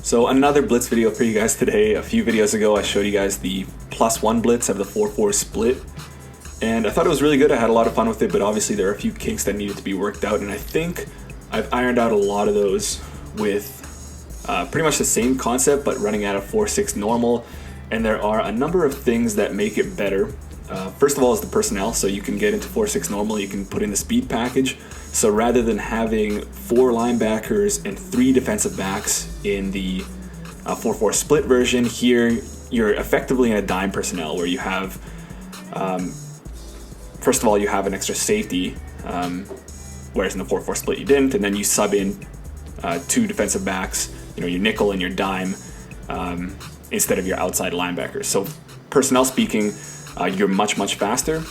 So another blitz video for you guys today. A few videos ago I showed you guys the +1 blitz of the 4-4 split, and I thought it was really good. I had a lot of fun with it, but obviously there are a few kinks that needed to be worked out, and I think I've ironed out a lot of those with pretty much the same concept but running at a 4-6 normal. And there are a number of things that make it better. First of all is the personnel. So you can get into 4-6 normal, you can put in the speed package. So rather than having 4 linebackers and 3 defensive backs in the 4-4 split version, here you're effectively in a dime personnel where you have, first of all, you have an extra safety, whereas in the 4-4 split you didn't, and then you sub in 2 defensive backs, your nickel and your dime, instead of your outside linebackers. So personnel speaking, you're much faster.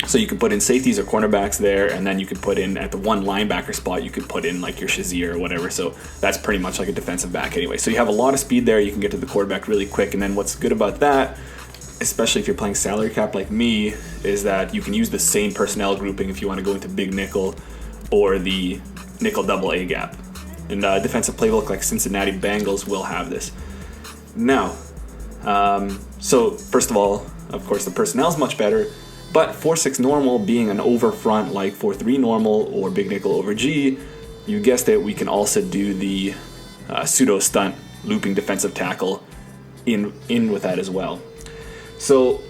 So you can put in safeties or cornerbacks there, and then you could put in at the one linebacker spot, you could put in like your Shazier or whatever. So that's pretty much like a defensive back anyway. So you have a lot of speed there. You can get to the quarterback really quick. And then what's good about that, especially if you're playing salary cap like me, is that you can use the same personnel grouping if you want to go into big nickel or the nickel double A gap. And defensive playbook like Cincinnati Bengals will have this. Now, so first of all, of course, the personnel is much better, but 4-6 normal being an over front like 4-3 normal or big nickel over G, you guessed it, we can also do the pseudo stunt looping defensive tackle in with that as well. So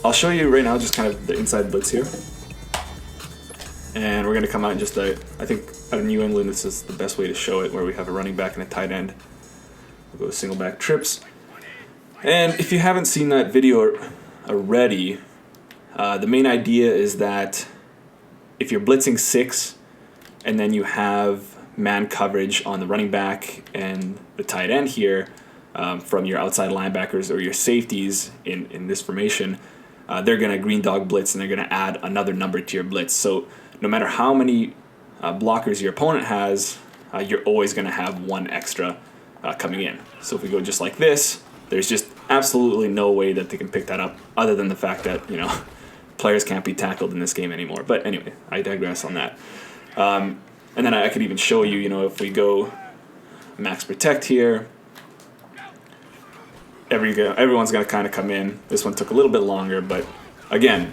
I'll show you right now just kind of the inside blitz here. And we're going to come out in just I think out of New England, this is the best way to show it, where we have a running back and a tight end. We'll go single back trips. And if you haven't seen that video already, the main idea is that if you're blitzing 6 and then you have man coverage on the running back and the tight end here from your outside linebackers or your safeties in this formation, they're going to green dog blitz and they're going to add another number to your blitz. So no matter how many blockers your opponent has, you're always going to have one extra coming in. So if we go just like this, there's just absolutely no way that they can pick that up other than the fact that, players can't be tackled in this game anymore. But anyway, I digress on that. And then I could even show you, if we go max protect here, everyone's going to kind of come in. This one took a little bit longer, but again,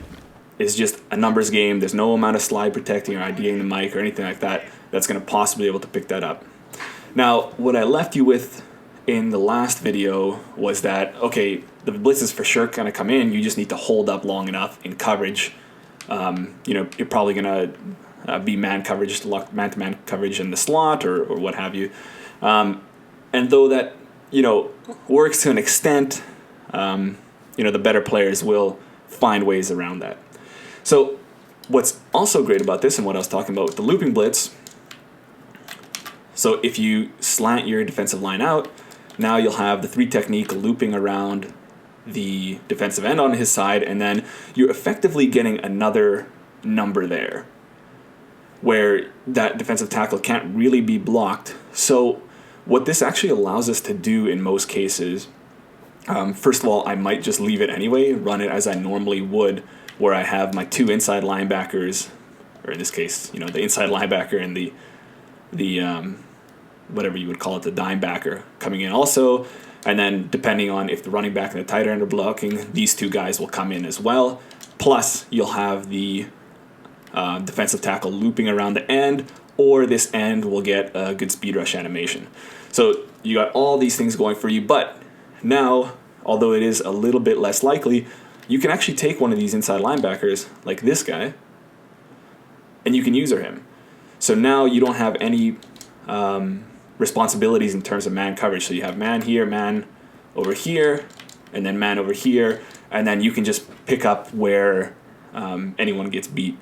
it's just a numbers game. There's no amount of slide protecting or IDing the mic or anything like that that's going to possibly be able to pick that up. Now, what I left you with in the last video was that, okay, the blitz is for sure going to come in. You just need to hold up long enough in coverage. You're probably going to be man-to-man coverage in the slot or what have you. And though that, works to an extent, the better players will find ways around that. So what's also great about this and what I was talking about with the looping blitz, so if you slant your defensive line out, now you'll have the 3 technique looping around the defensive end on his side, and then you're effectively getting another number there where that defensive tackle can't really be blocked. So what this actually allows us to do in most cases, first of all, I might just leave it anyway, run it as I normally would, where I have my 2 inside linebackers, or in this case, the inside linebacker and the whatever you would call it, the dime backer coming in also. And then depending on if the running back and the tight end are blocking, these 2 guys will come in as well. Plus, you'll have the defensive tackle looping around the end, or this end will get a good speed rush animation. So you got all these things going for you, but now, although it is a little bit less likely, you can actually take one of these inside linebackers, like this guy, and you can user him. So now you don't have any responsibilities in terms of man coverage. So you have man here, man over here, and then man over here, and then you can just pick up where anyone gets beat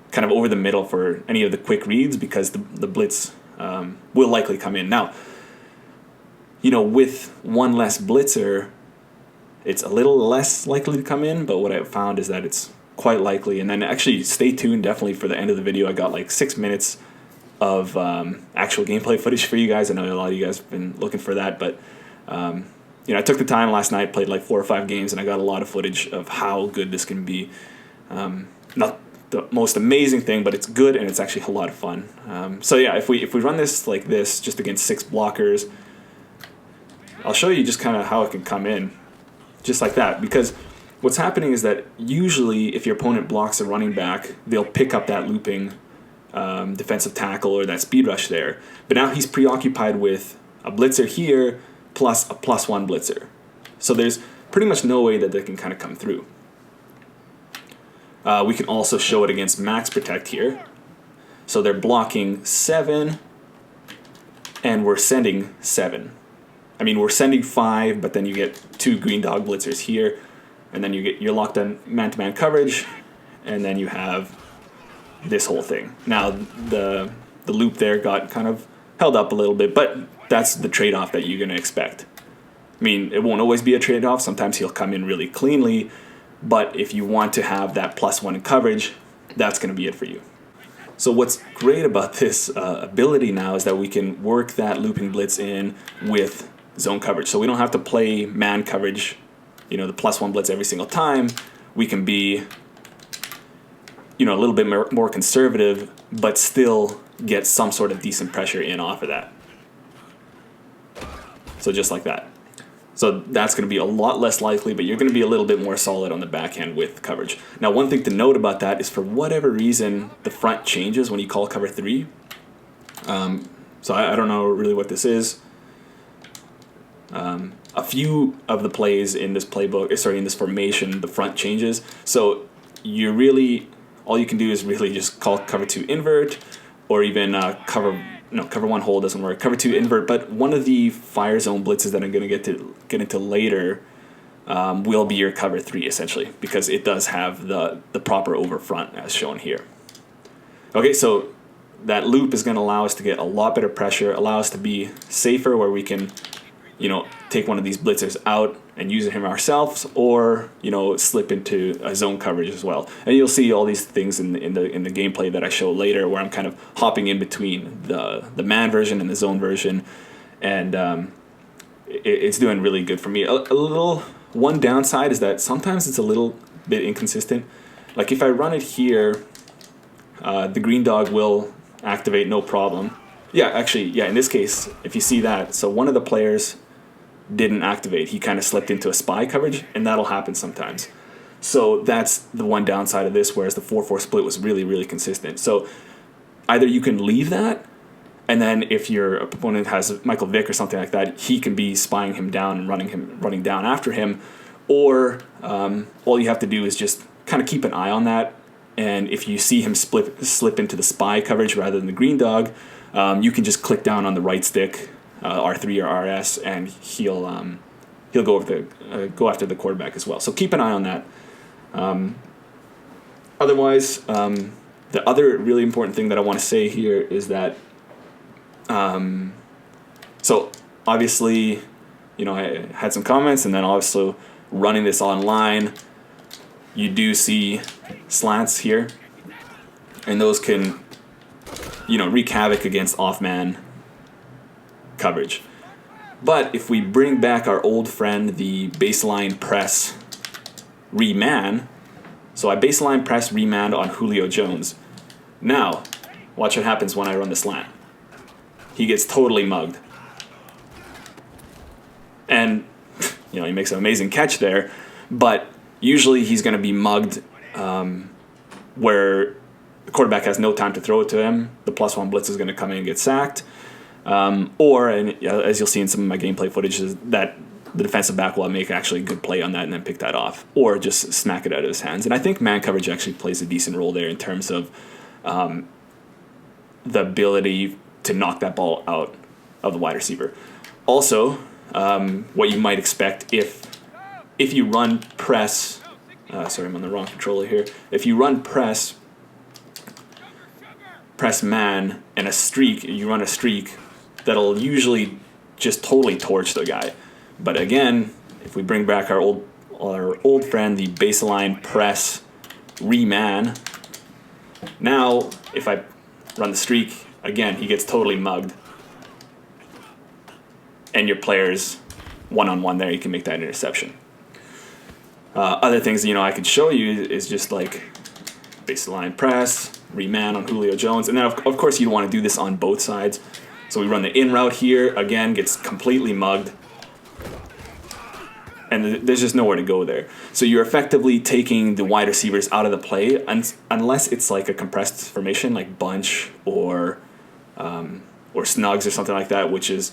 kind of over the middle for any of the quick reads, because the blitz will likely come in. Now, with one less blitzer, it's a little less likely to come in, but what I've found is that it's quite likely. And then actually stay tuned definitely for the end of the video. I got like 6 minutes of actual gameplay footage for you guys. I know a lot of you guys have been looking for that, but I took the time last night, played like 4 or 5 games, and I got a lot of footage of how good this can be. Not the most amazing thing, but it's good and it's actually a lot of fun. So yeah, if we run this like this, just against 6 blockers, I'll show you just kind of how it can come in, just like that. Because what's happening is that usually if your opponent blocks a running back, they'll pick up that looping defensive tackle or that speed rush there. But now he's preoccupied with a blitzer here plus a +1 blitzer. So there's pretty much no way that they can kind of come through. We can also show it against max protect here. So they're blocking 7 and we're sending 7. I mean, we're sending 5, but then you get 2 green dog blitzers here, and then you're locked on man-to-man coverage, and then you have this whole thing. Now the loop there got kind of held up a little bit, but that's the trade-off that you're going to expect. I mean, it won't always be a trade-off. Sometimes he'll come in really cleanly, but if you want to have that +1 in coverage, that's going to be it for you. So what's great about this ability now is that we can work that looping blitz in with zone coverage. So we don't have to play man coverage, the +1 blitz every single time. We can be, a little bit more conservative, but still get some sort of decent pressure in off of that. So just like that. So that's going to be a lot less likely, but you're going to be a little bit more solid on the backhand with coverage. Now, one thing to note about that is for whatever reason, the front changes when you call cover 3. So I don't know really what this is. A few of the plays in this in this formation, the front changes. So all you can do is really just call cover 2 invert, or even cover 1 hold doesn't work. Cover 2 invert, but one of the fire zone blitzes that I'm going to get into later will be your cover 3 essentially, because it does have the proper over front as shown here. Okay, so that loop is going to allow us to get a lot better pressure, allow us to be safer where we can, take one of these blitzers out and use him ourselves, or slip into a zone coverage as well. And you'll see all these things in the gameplay that I show later, where I'm kind of hopping in between the man version and the zone version, and it's doing really good for me. One downside is that sometimes it's a little bit inconsistent. Like if I run it here, the green dog will activate no problem. In this case, if you see that, so one of the players didn't activate. He kind of slipped into a spy coverage, and that'll happen sometimes. So that's the one downside of this, whereas the 4-4 split was really, really consistent. So either you can leave that, and then if your opponent has Michael Vick or something like that, he can be spying him down and running down after him, or all you have to do is just kind of keep an eye on that, and if you see him slip into the spy coverage rather than the green dog, you can just click down on the right stick, R3 or RS, and he'll go after the quarterback as well. So keep an eye on that. Otherwise, the other really important thing that I want to say here is that, so obviously, I had some comments, and then also running this online, you do see slants here, and those can, wreak havoc against off-man coverage. But if we bring back our old friend, the baseline press reman, so I baseline press reman on Julio Jones. Now, watch what happens when I run the slant. He gets totally mugged. And, he makes an amazing catch there, but usually he's going to be mugged where the quarterback has no time to throw it to him. The +1 blitz is going to come in and get sacked. Or, as you'll see in some of my gameplay footage, is that the defensive back will make actually a good play on that and then pick that off, or just smack it out of his hands. And I think man coverage actually plays a decent role there in terms of the ability to knock that ball out of the wide receiver. Also, what you might expect if you run press, sorry, I'm on the wrong controller here. If you run press man and you run a streak, that'll usually just totally torch the guy. But again, if we bring back our old friend, the baseline press reman, now if I run the streak, again, he gets totally mugged. And your player's one-on-one there, you can make that interception. Other things, I could show you is just like baseline press, reman on Julio Jones. And then, of course, you want to do this on both sides. So we run the in route here. Again, gets completely mugged. and there's just nowhere to go there. So you're effectively taking the wide receivers out of the play, unless it's like a compressed formation, like bunch or snugs or something like that, which is,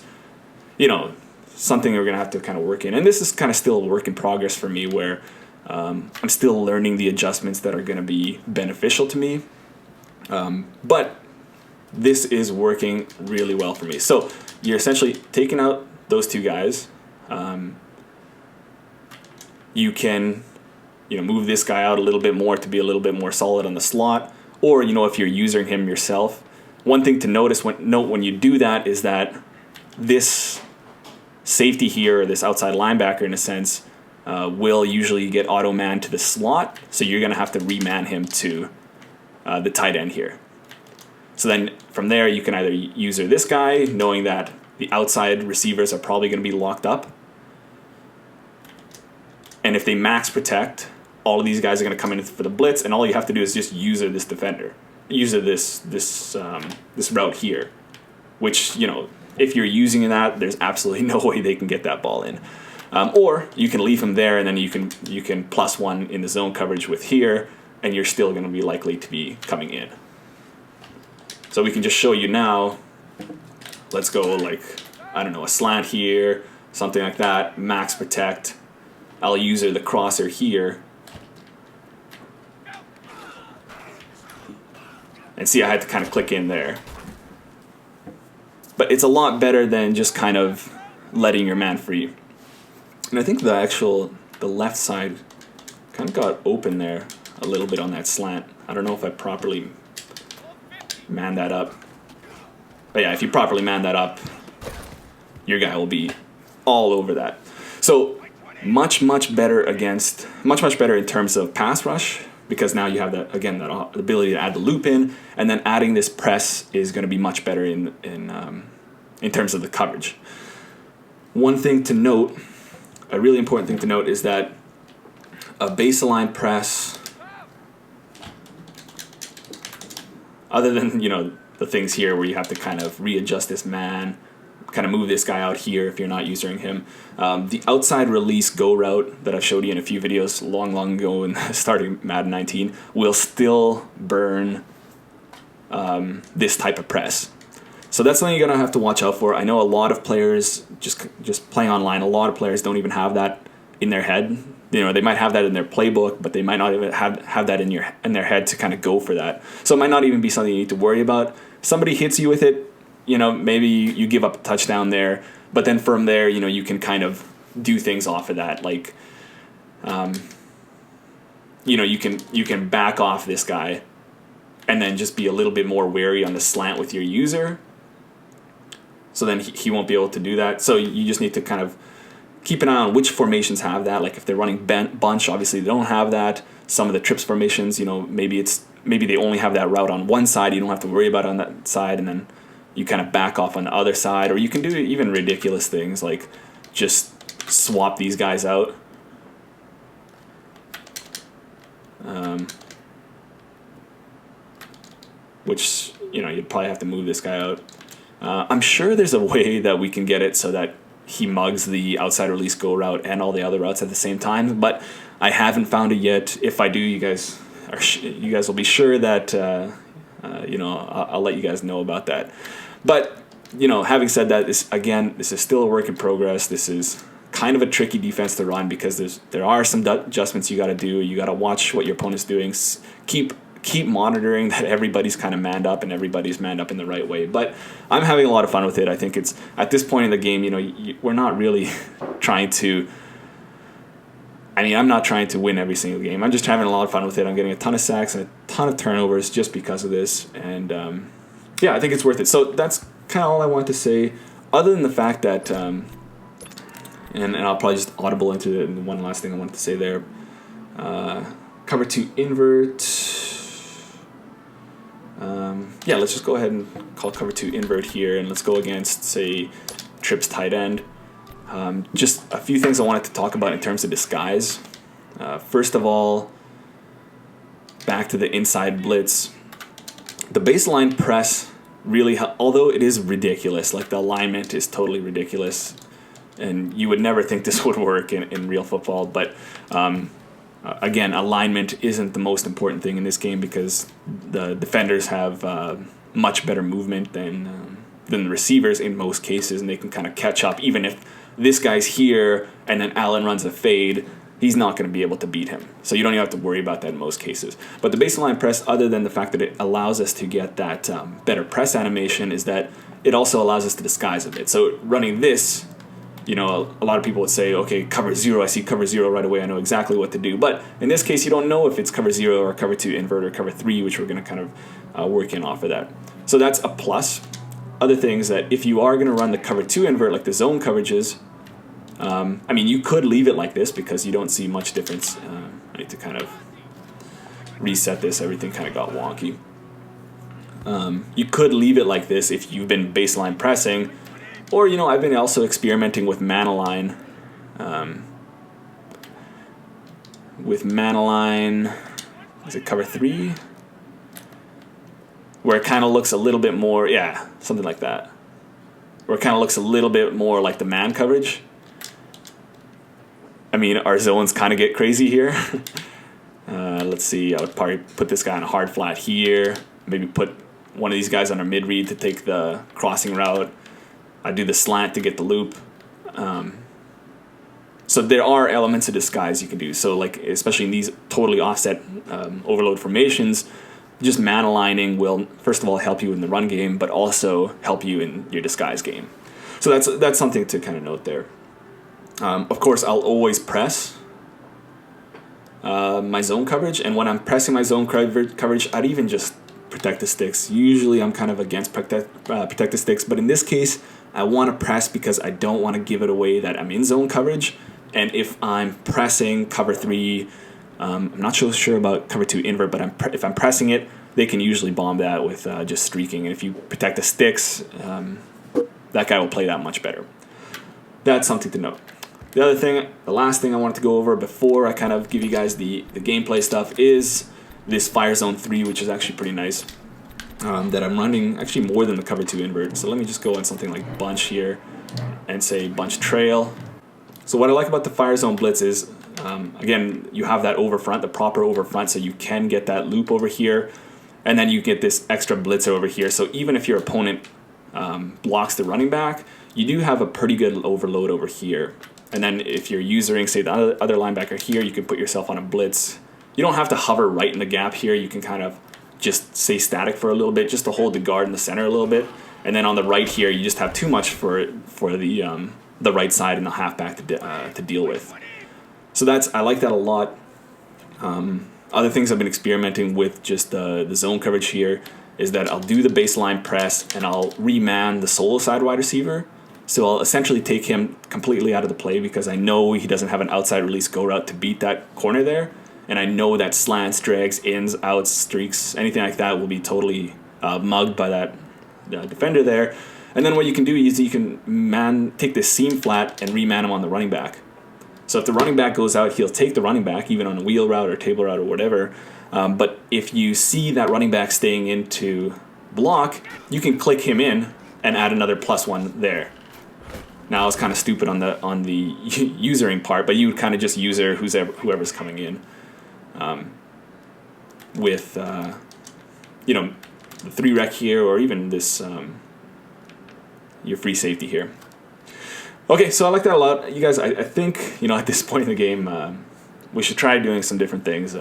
you know, something we're gonna have to kind of work in. And this is kind of still a work in progress for me, where I'm still learning the adjustments that are gonna be beneficial to me. But this is working really well for me. So you're essentially taking out those two guys. You can, you know, move this guy out a little bit more to be a little bit more solid on the slot, or, you know, if you're using him yourself. One thing to note when you do that is that this safety here, or this outside linebacker in a sense, will usually get auto-manned to the slot, so you're going to have to re-man him to the tight end here. So then from there you can either use this guy, knowing that the outside receivers are probably going to be locked up, and if they max protect, all of these guys are going to come in for the blitz, and all you have to do is just use this defender, use this route here, which, you know, if you're using that, there's absolutely no way they can get that ball in. Or you can leave him there, and then you can +1 in the zone coverage with here, and you're still going to be likely to be coming in. So we can just show you now. Let's go, like, I don't know, a slant here, something like that, max protect. I'll use the crosser here. And see, I had to kind of click in there. But it's a lot better than just kind of letting your man free. And I think the left side kind of got open there a little bit on that slant. I don't know if I properly manned that up. But yeah, if you properly man that up, your guy will be all over that. So much better in terms of pass rush, because now you have that, again, that ability to add the loop in, and then adding this press is going to be much better in terms of the coverage. One thing to note, a really important thing to note, is that a baseline press, other than, you know, the things here where you have to kind of readjust this man, kind of move this guy out here if you're not using him. The outside release go route that I've showed you in a few videos long ago and starting Madden 19 will still burn this type of press. So that's something you're going to have to watch out for. I know a lot of players, just playing online, a lot of players don't even have that in their head. You know, they might have that in their playbook, but they might not even have that in their head to kind of go for that. So it might not even be something you need to worry about. Somebody hits you with it, you know, maybe you give up a touchdown there, but then from there, you know, you can kind of do things off of that. Like, you know, you can back off this guy and then just be a little bit more wary on the slant with your user. So then he won't be able to do that. So you just need to kind of keep an eye on which formations have that. Like if they're running bunch, obviously they don't have that. Some of the trips formations, you know, maybe they only have that route on one side. You don't have to worry about it on that side, and then you kind of back off on the other side. Or you can do even ridiculous things like just swap these guys out. Which, you know, you'd probably have to move this guy out. I'm sure there's a way that we can get it so that he mugs the outside release go route and all the other routes at the same time, but I haven't found it yet. If I do, you guys will be sure that you know, I'll let you guys know about that. But, you know, having said that, this is still a work in progress. This is kind of a tricky defense to run because there are some adjustments you got to do. You got to watch what your opponent's doing. Keep monitoring that everybody's kind of manned up and everybody's manned up in the right way. But I'm having a lot of fun with it. I think it's, at this point in the game, you know, we're not really trying to, I mean, I'm not trying to win every single game. I'm just having a lot of fun with it. I'm getting a ton of sacks and a ton of turnovers just because of this. And yeah, I think it's worth it. So that's kind of all I want to say, other than the fact that, and I'll probably just audible into it. And one last thing I wanted to say there, cover to invert. Yeah, let's just go ahead and call cover to invert here, and let's go against, say, trips tight end. Just a few things I wanted to talk about in terms of disguise. First of all, back to the inside blitz. The baseline press really, although it is ridiculous, like the alignment is totally ridiculous. and you would never think this would work in real football. But again, alignment isn't the most important thing in this game because the defenders have much better movement than the receivers in most cases, and they can kind of catch up. Even if this guy's here and then Allen runs a fade, he's not going to be able to beat him. So you don't even have to worry about that in most cases. But the baseline press, other than the fact that it allows us to get that better press animation, is that it also allows us to disguise a bit. So running this, you know, a lot of people would say, okay, cover 0, I see cover 0 right away, I know exactly what to do. But in this case, you don't know if it's cover 0 or cover 2 invert or cover 3, which we're going to kind of work in off of that. So that's a plus. Other things that if you are going to run the cover 2 invert, like the zone coverages, I mean, you could leave it like this because you don't see much difference. I need to kind of reset this. Everything kind of got wonky. You could leave it like this if you've been baseline pressing, or, you know, I've been also experimenting with man align. Is it cover 3? Where it kind of looks a little bit more, yeah, something like that. Where it kind of looks a little bit more like the man coverage. I mean, our zones kind of get crazy here. Let's see, I would probably put this guy on a hard flat here. Maybe put one of these guys on a mid-read to take the crossing route. I do the slant to get the loop. So there are elements of disguise you can do. So like, especially in these totally offset overload formations, just man aligning will, first of all, help you in the run game, but also help you in your disguise game. So that's something to kind of note there. Of course, I'll always press my zone coverage, and when I'm pressing my zone coverage, I'd even just protect the sticks. Usually I'm kind of against protect the sticks, but in this case, I want to press because I don't want to give it away that I'm in zone coverage. And if I'm pressing cover 3, I'm not so sure about cover 2 invert, but if I'm pressing it, they can usually bomb that with just streaking. And if you protect the sticks, that guy will play that much better. That's something to note. The last thing I wanted to go over before I kind of give you guys the gameplay stuff is this Fire Zone 3, which is actually pretty nice, that I'm running actually more than the cover 2 invert. So let me just go on something like bunch here and say bunch trail. So what I like about the Fire Zone Blitz is, again, you have that over front, the proper over front, so you can get that loop over here, and then you get this extra blitzer over here. So even if your opponent blocks the running back, you do have a pretty good overload over here. And then if you're using, say, the other linebacker here, you can put yourself on a blitz. You don't have to hover right in the gap here. You can kind of just stay static for a little bit, just to hold the guard in the center a little bit. And then on the right here, you just have too much for the right side and the halfback to deal with. So I like that a lot. Other things I've been experimenting with just the zone coverage here is that I'll do the baseline press and I'll reman the solo side wide receiver. So I'll essentially take him completely out of the play because I know he doesn't have an outside release go route to beat that corner there. And I know that slants, drags, ins, outs, streaks, anything like that will be totally mugged by that defender there. And then what you can do is you can take this seam flat and reman him on the running back. So if the running back goes out, he'll take the running back, even on a wheel route or table route or whatever. But if you see that running back staying into block, you can click him in and add another +1 there. Now I was kind of stupid on the usering part, but you would kind of just user whoever's coming in with the 3-rec here, or even this your free safety here. Okay, so I like that a lot. You guys, I think, at this point in the game, we should try doing some different things.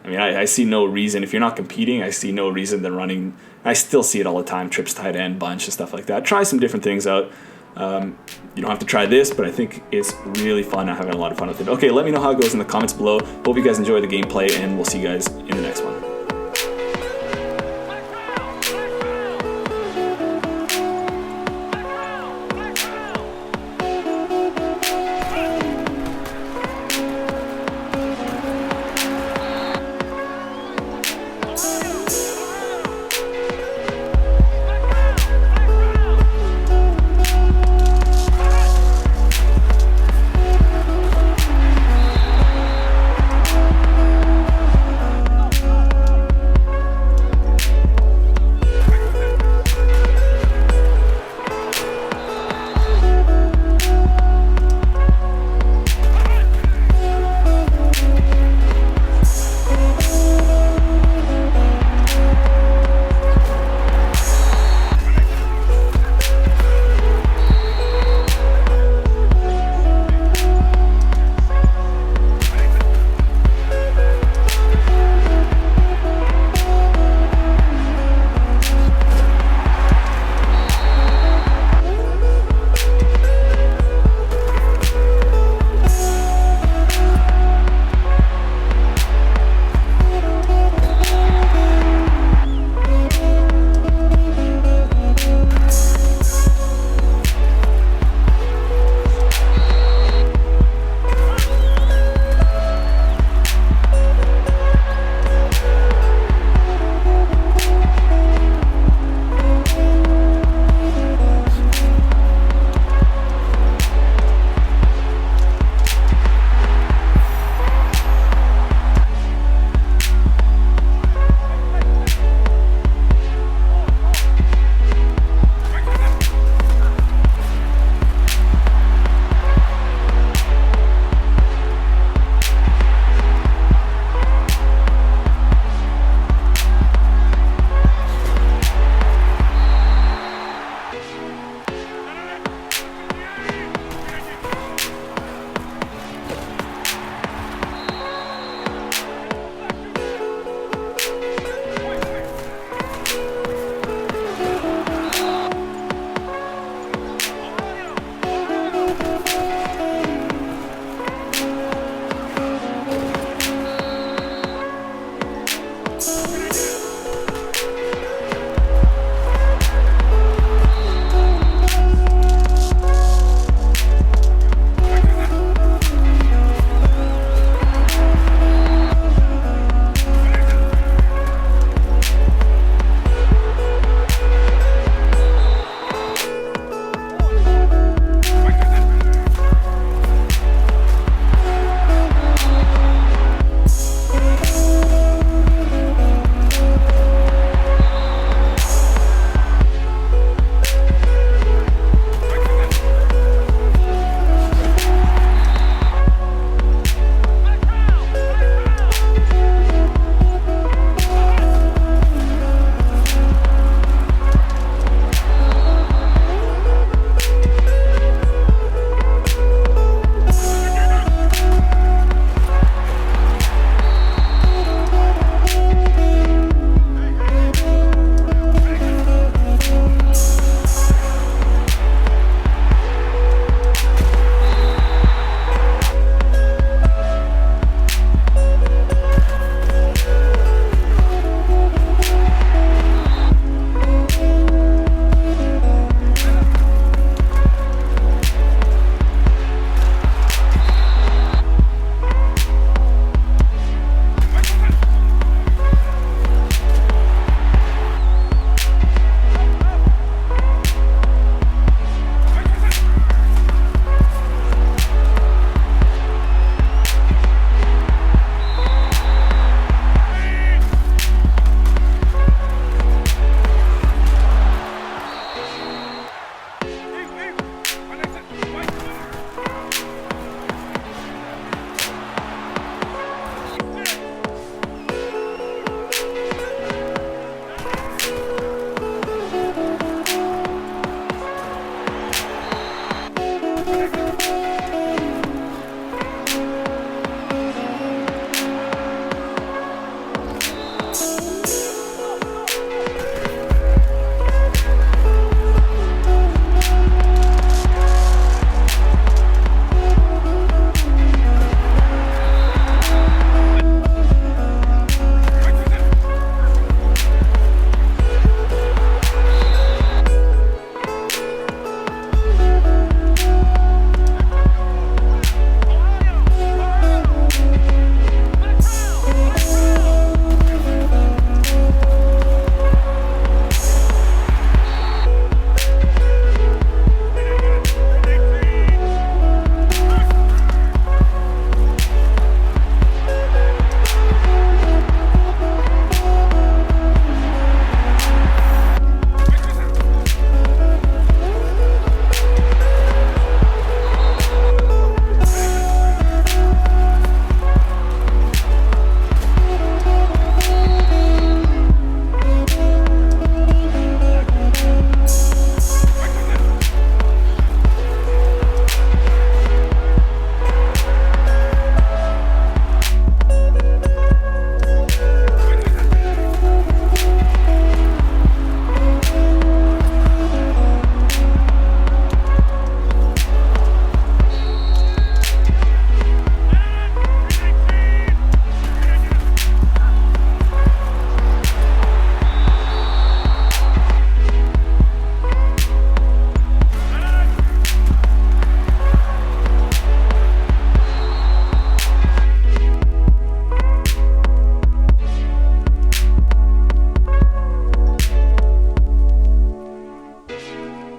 I see no reason, if you're not competing, I see no reason than running. I still see it all the time, trips, tight end, bunch, and stuff like that. Try some different things out. You don't have to try this, but I think it's really fun. I'm having a lot of fun with it. Okay, let me know how it goes in the comments below. Hope you guys enjoy the gameplay, and we'll see you guys in the next one.